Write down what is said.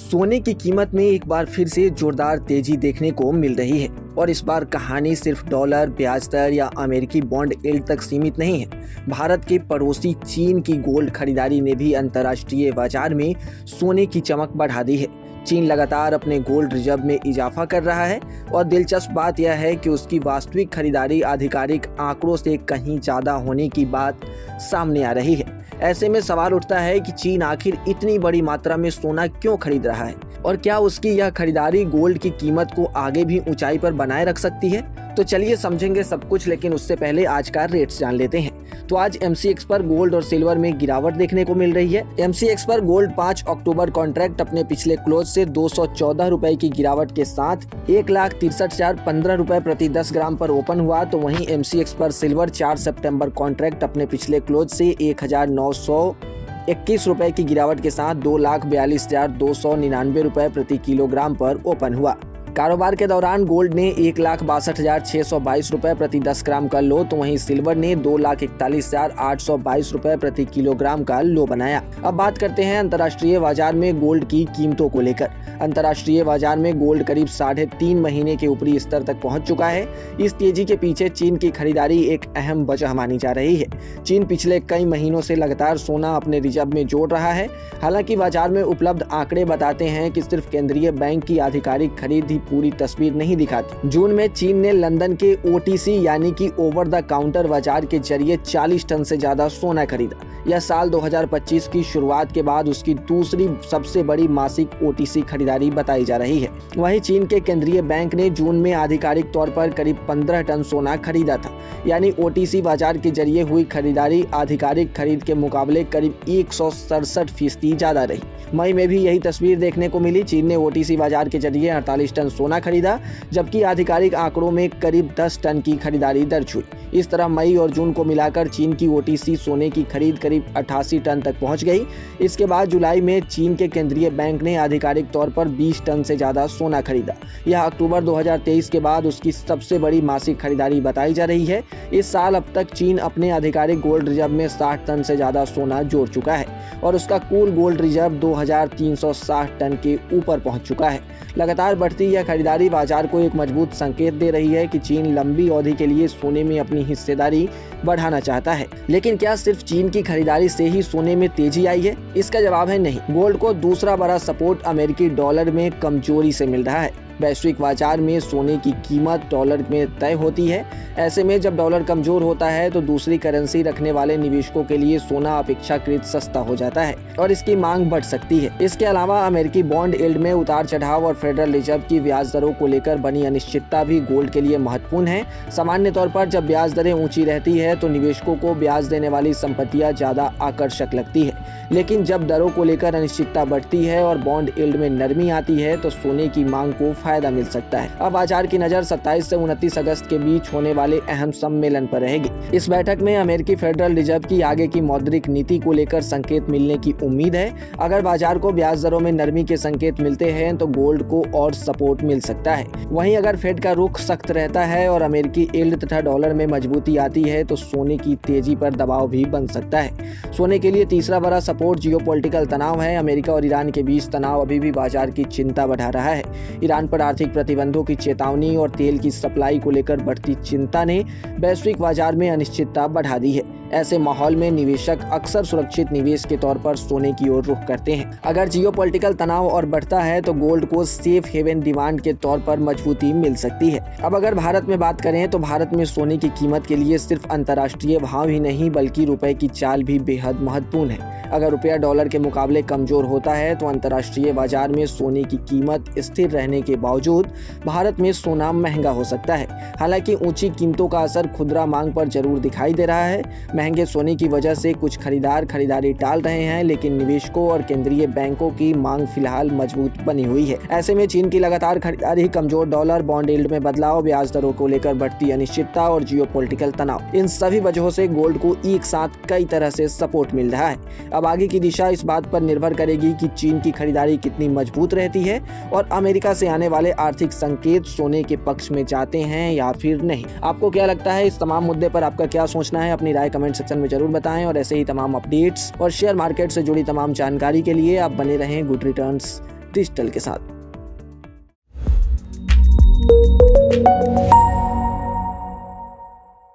सोने की कीमत में एक बार फिर से जोरदार तेजी देखने को मिल रही है और इस बार कहानी सिर्फ डॉलर, ब्याज दर या अमेरिकी बॉन्ड यील्ड तक सीमित नहीं है। भारत के पड़ोसी चीन की गोल्ड खरीदारी ने भी अंतर्राष्ट्रीय बाजार में सोने की चमक बढ़ा दी है। चीन लगातार अपने गोल्ड रिजर्व में इजाफा कर रहा है और दिलचस्प बात यह है कि उसकी वास्तविक खरीदारी आधिकारिक आंकड़ों से कहीं ज़्यादा होने की बात सामने आ रही है। ऐसे में सवाल उठता है कि चीन आखिर इतनी बड़ी मात्रा में सोना क्यों खरीद रहा है और क्या उसकी यह खरीदारी गोल्ड की कीमत को आगे भी ऊंचाई पर बनाए रख सकती है। तो चलिए समझेंगे सब कुछ, लेकिन उससे पहले आज का रेट्स जान लेते हैं। तो आज MCX पर गोल्ड और सिल्वर में गिरावट देखने को मिल रही है। MCX पर गोल्ड 5 अक्टूबर कॉन्ट्रैक्ट अपने पिछले क्लोज से 214 रुपए की गिरावट के साथ 1,63,015 रुपए प्रति 10 ग्राम पर ओपन हुआ। तो वहीं MCX पर सिल्वर 4 सितंबर कॉन्ट्रैक्ट अपने पिछले क्लोज से 1,921 रुपए की गिरावट के साथ 2,42,299 रुपए प्रति किलोग्राम पर ओपन हुआ। कारोबार के दौरान गोल्ड ने 1,62,622 रुपए प्रति 10 ग्राम का लो, तो वहीं सिल्वर ने 2,41,822 रुपए प्रति किलोग्राम का लो बनाया। अब बात करते हैं अंतर्राष्ट्रीय बाजार में गोल्ड की कीमतों को लेकर। अंतर्राष्ट्रीय बाजार में गोल्ड करीब 3.5 महीने के ऊपरी स्तर तक पहुंच चुका है। इस तेजी के पीछे चीन की खरीदारी एक अहम वजह मानी जा रही है। चीन पिछले कई महीनों से लगातार सोना अपने रिजर्व में जोड़ रहा है। हालांकि बाजार में उपलब्ध आंकड़े बताते हैं कि सिर्फ केंद्रीय बैंक की आधिकारिक खरीद ही पूरी तस्वीर नहीं दिखाती। जून में चीन ने लंदन के OTC यानी कि ओवर द काउंटर बाजार के जरिए 40 टन से ज्यादा सोना खरीदा। यह साल 2025 की शुरुआत के बाद उसकी दूसरी सबसे बड़ी मासिक OTC खरीदारी बताई जा रही है। वहीं चीन के केंद्रीय बैंक ने जून में आधिकारिक तौर पर करीब 15 टन सोना खरीदा था, यानी OTC बाजार के जरिए हुई खरीदारी आधिकारिक खरीद के मुकाबले करीब 167% ज्यादा रही। मई में भी यही तस्वीर देखने को मिली। चीन ने OTC बाजार के जरिए 48 टन सोना खरीदा, जबकि आधिकारिक आंकड़ों में करीब 10 टन की खरीदारी दर्ज हुई। इस तरह मई और जून को मिलाकर चीन की OTC सोने की खरीद करीब 88 टन तक पहुंच गई। इसके बाद जुलाई में चीन के केंद्रीय बैंक ने आधिकारिक तौर पर 20 टन से ज्यादा सोना खरीदा। यह अक्टूबर 2023 के बाद उसकी सबसे बड़ी मासिक खरीदारी बताई जा रही है। इस साल अब तक चीन अपने आधिकारिक गोल्ड रिजर्व में 60 टन से ज्यादा सोना जोड़ चुका है और उसका कुल गोल्ड रिजर्व 2,360 टन के ऊपर पहुंच चुका है। लगातार बढ़ती यह खरीदारी बाजार को एक मजबूत संकेत दे रही है कि चीन लंबी अवधि के लिए सोने में अपनी हिस्सेदारी बढ़ाना चाहता है। लेकिन क्या सिर्फ चीन की खरीदारी से ही सोने में तेजी आई है? इसका जवाब है नहीं। गोल्ड को दूसरा बड़ा सपोर्ट अमेरिकी डॉलर में कमजोरी से मिल रहा है। वैश्विक बाजार में सोने की कीमत डॉलर में तय होती है। ऐसे में जब डॉलर कमजोर होता है तो दूसरी करेंसी रखने वाले निवेशकों के लिए सोना अपेक्षाकृत सस्ता हो जाता है और इसकी मांग बढ़ सकती है। इसके अलावा अमेरिकी बॉन्ड यील्ड में उतार चढ़ाव और फेडरल रिजर्व की ब्याज दरों को लेकर बनी अनिश्चितता भी गोल्ड के लिए महत्वपूर्ण है। सामान्य तौर पर जब ब्याज दरें ऊंची रहती है तो निवेशकों को ब्याज देने वाली संपत्तियां ज्यादा आकर्षक लगती है, लेकिन जब दरों को लेकर अनिश्चितता बढ़ती है और बॉन्ड यील्ड में नरमी आती है तो सोने की मांग को फायदा मिल सकता है। अब बाजार की नजर 27 से 29 अगस्त के बीच होने वाले अहम सम्मेलन पर रहेगी। इस बैठक में अमेरिकी फेडरल रिजर्व की आगे की मौद्रिक नीति को लेकर संकेत मिलने की उम्मीद है। अगर बाजार को ब्याज दरों में नरमी के संकेत मिलते हैं तो गोल्ड को और सपोर्ट मिल सकता है। वहीं अगर फेड का रुख सख्त रहता है और अमेरिकी यील्ड तथा डॉलर में मजबूती आती है तो सोने की तेजी पर दबाव भी बन सकता है। सोने के लिए तीसरा बड़ा सपोर्ट जियोपॉलिटिकल तनाव है। अमेरिका और ईरान के बीच तनाव अभी भी बाजार की चिंता बढ़ा रहा है। ईरान पर आर्थिक प्रतिबंधों की चेतावनी और तेल की सप्लाई को लेकर बढ़ती चिंता ने वैश्विक बाजार में अनिश्चितता बढ़ा दी है। ऐसे माहौल में निवेशक अक्सर सुरक्षित निवेश के तौर पर सोने की ओर रुख करते हैं। अगर जियोपॉलिटिकल तनाव और बढ़ता है तो गोल्ड को सेफ हेवन डिमांड के तौर पर मजबूती मिल सकती है। अब अगर भारत में बात करें तो भारत में सोने की कीमत के लिए सिर्फ अंतर्राष्ट्रीय भाव ही नहीं बल्कि रुपए की चाल भी बेहद महत्वपूर्ण है। अगर रुपया डॉलर के मुकाबले कमजोर होता है तो अंतर्राष्ट्रीय बाजार में सोने की कीमत स्थिर रहने के बावजूद भारत में सोना महंगा हो सकता है। हालांकि ऊंची कीमतों का असर खुदरा मांग पर जरूर दिखाई दे रहा है। महंगे सोने की वजह से कुछ खरीदार खरीदारी टाल रहे हैं, लेकिन निवेशकों और केंद्रीय बैंकों की मांग फिलहाल मजबूत बनी हुई है। ऐसे में चीन की लगातार खरीदारी, कमजोर डॉलर, बॉन्ड यील्ड में बदलाव, ब्याज दरों को लेकर बढ़ती अनिश्चितता और जियोपॉलिटिकल तनाव, इन सभी वजहों से गोल्ड को एक साथ कई तरह से सपोर्ट मिल रहा है। अब आगे की दिशा इस बात पर निर्भर करेगी कि चीन की खरीदारी कितनी मजबूत रहती है और अमेरिका से आने वाले आर्थिक संकेत सोने के पक्ष में जाते हैं या फिर नहीं। आपको क्या लगता है? इस तमाम मुद्दे पर आपका क्या सोचना है? अपनी राय कमेंट सेक्शन में जरूर बताएं और ऐसे ही तमाम अपडेट्स और शेयर मार्केट से जुड़ी तमाम जानकारी के लिए आप बने रहें गुड रिटर्न्स डिजिटल के साथ।